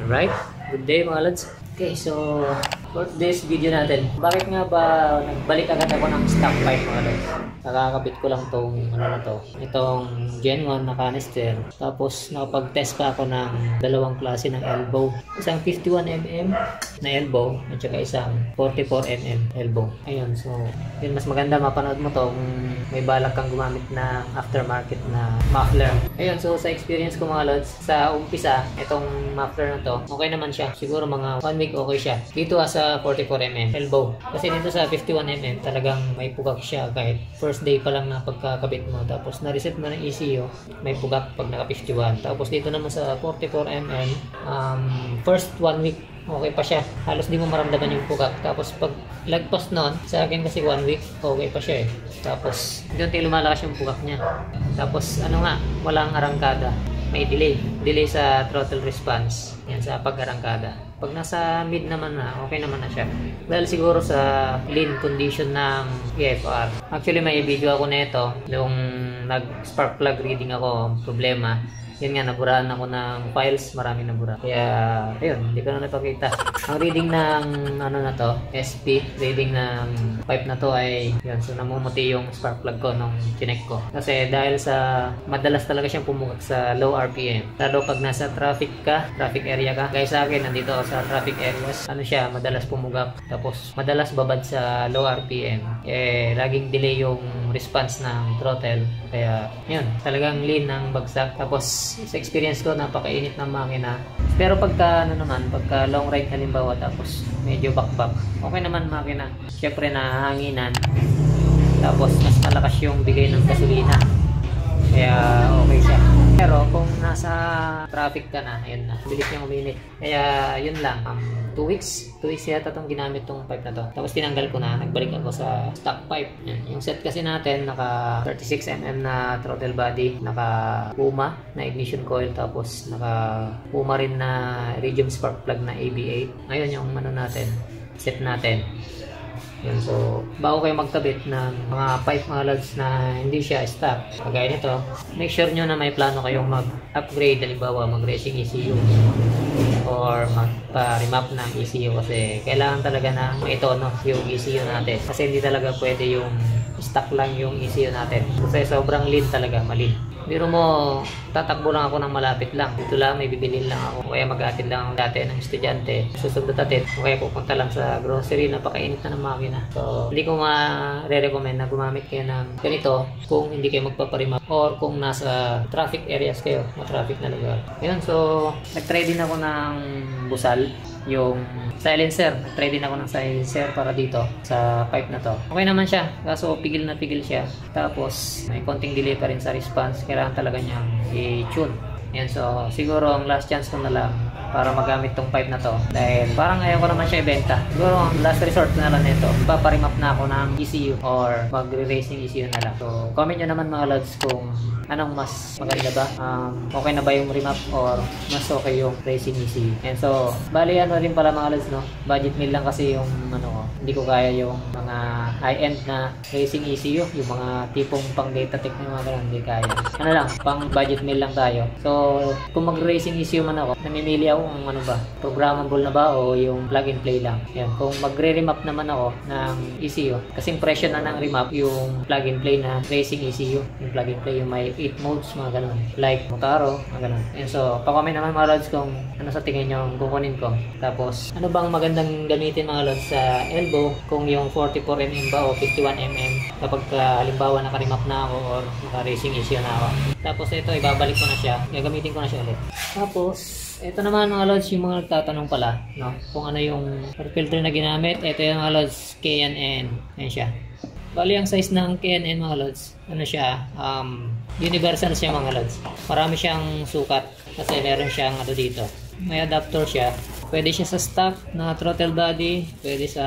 Alright, good day mga lods. Okay, so for today's video natin, bakit nga ba nagbalik agad ako ng stock pipe mga lods? Nakakabit ko lang tong itong Gen 1 na canister. Tapos nakapag-test pa ako ng dalawang klase ng elbow. Isang 51mm na elbow at saka isang 44mm elbow. Ayun, so yun, mas maganda mapanood mo to kung may balak kang gumamit ng aftermarket na muffler. Ayun, so sa experience ko mga lods, sa umpisa, itong muffler na to, okay naman siya. Siguro mga 1 week okay siya. Dito sa 44mm elbow. Kasi dito sa 51mm talagang may pugak siya kahit first day pa lang na pagkakabit mo. Tapos na-reset mo ng ECU, may pugak pag naka 51. Tapos dito naman sa 44mm, first 1 week okay pa siya. Halos di mo maramdaman yung pugak. Tapos pag lagpas nun, sa akin kasi 1 week, okay pa siya eh. Tapos doon tayo lumalakas yung pugak niya. Tapos ano nga, walang arangkada. May delay. Delay sa throttle response. Yan sa pag-arangkada. Pag nasa mid naman na, okay naman na siya. Dahil siguro sa lean condition ng EFR. Actually may video ako nito nung nag-spark plug reading ako, problema. Yun nga, naburahan ako ng files, maraming nabura. Kaya, ayun, hindi ko na napakita. Ang reading ng, ano na to, SP, reading ng pipe na to ay, yun, so namumuti yung spark plug ko nung chinek ko. Kasi dahil sa, madalas talaga siyang pumugak sa low RPM. Lalo pag nasa traffic area ka. Guys, sa akin, nandito ako sa traffic areas, ano siya, madalas pumugak. Tapos, madalas babad sa low RPM. Laging delay yung response ng throttle. Kaya, yun, talagang lean ng bagsak. Tapos, sa experience ko, napakainit ng makina. Pero pagka, pagka long ride halimbawa, tapos medyo back, okay naman makina. Siyempre, nahanginan. Tapos, mas malakas yung bigay ng gasolina. Kaya, okay siya. Pero, kung nasa traffic ka na, ayun na, bilis niyang uminit. Kaya, yun lang. 2 weeks yata itong ginamit tong pipe na to. Tapos tinanggal ko na, nagbalik ako sa stock pipe. Yan. Yung set kasi natin, naka 36mm na throttle body, naka Puma na ignition coil, tapos naka Puma rin na iridium spark plug na AB8. Ngayon yung set natin. Yan, so bago kayo magkabit ng mga pipe mga lods na hindi siya stock, kagaya nito, make sure nyo na may plano kayong mag-upgrade, halimbawa mag-racing ECU or magpa-remap ng ECU kasi kailangan talaga na maitono yung ECU natin kasi hindi talaga pwede yung stock lang yung ECU natin kasi sobrang lean talaga, malin. Biro mo, tatakbo lang ako ng malapit lang. Dito lang, may bibilin lang ako. Kaya mag-atid lang ako dati ng estudyante. Susundot atin. Kaya pupunta lang sa grocery. Napakainit na ng makina. So, hindi ko ma-recommend na gumamit kayo ng ganito kung hindi kayo magpaparimap or kung nasa traffic areas kayo. Traffic na lugar. Ayun, so, nag-try din ako ng busal. Yung silencer. Nag-try din ako ng silencer para dito sa pipe na to. Okay naman siya. Kaso pigil na pigil siya. Tapos may konting delay pa rin sa response. Kailangan talaga niyang i-tune. Yan, so siguro ang last chance ko na lang para magamit tong pipe na to. Dahil parang ayaw ko naman siya ibenta. Siguro ang last resort na lang nito. Paparimap na ako ng ECU or magre-racing ECU na lang. So comment nyo naman mga lods kung anong mas maganda ba? Okay na ba yung remap or mas okay yung racing ECU? And so, bali ano rin pala mga lods, no? Budget meal lang kasi yung hindi ko kaya yung mga high-end na racing ECU. Yung mga tipong pang data tech na mga ganun, hindi kaya. Ano lang, pang budget meal lang tayo. So, kung mag-racing ECU man ako, namimili ako kung ano ba, programmable na ba o yung plug and play lang. Yan. Kung magre-remap naman ako ng ECU, kasing presyo na ng remap yung plug and play na racing ECU. Yung plug and play yung may 8 modes, mga ganun. Like Motaro, mga ganun. And so, pa-comment naman mga lods kung ano sa tingin nyo kukunin ko. Tapos, ano bang magandang gamitin mga lods sa elbow kung yung 44mm ba o 51mm kapag halimbawa naka-remap na ako or naka-racing ECU na ako. Tapos ito, ibabalik ko na siya. Gagamitin ko na siya ulit. Tapos, ito naman mga lods, yung mga nagtatanong pala, no? Kung ano yung filter na ginamit. Ito yung mga lods, K&N. Ayan siya. Bali, ang size ng K&N mga lods, ano siya, universal siya mga lods. Marami siyang sukat kasi meron siyang dito. May adapter siya. Pwede siya sa stock na throttle body, pwede sa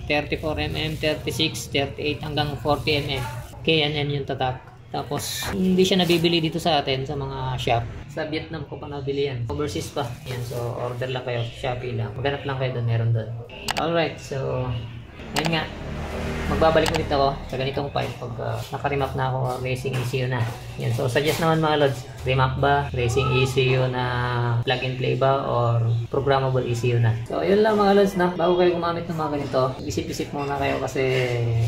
34mm, 36, 38 hanggang 40mm. K&N yung tatak. Tapos, hindi siya nabibili dito sa atin sa mga shop. Sa Vietnam ko pa nabili yan. Overseas pa. Yan, so order lang kayo. Shopee lang. Maghanap lang kayo doon. Meron doon. Alright, so ayun nga. Magbabalik ulit ako sa ganitong pipe pag naka-remap na ako racing ECU na. Yan, so suggest naman mga lods. remap ba, racing ECU na plug and play ba, or programmable ECU na. So yun lang mga lods na, bago kayo gumamit ng mga ganito, isip-isip muna kayo kasi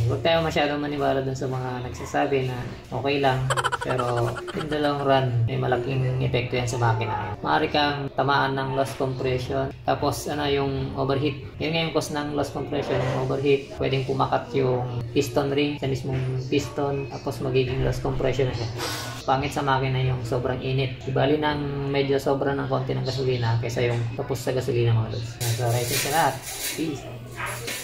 huwag tayo masyadong maniwala dun sa mga nagsasabi na okay lang, pero in the long run may malaking epekto yan sa makina. Maaari kang tamaan ng loss compression, tapos yung overheat. Yun nga yung cause ng loss compression, yung overheat. Pwedeng pumakat yung piston ring sa mismong piston, tapos magiging loss compression na siya. Pangit sa makina yung sobrang init. Ibali ng medyo sobra ng konti ng gasolina kaysa yung tapos sa gasolina mga lods. So, right sa lahat. Peace.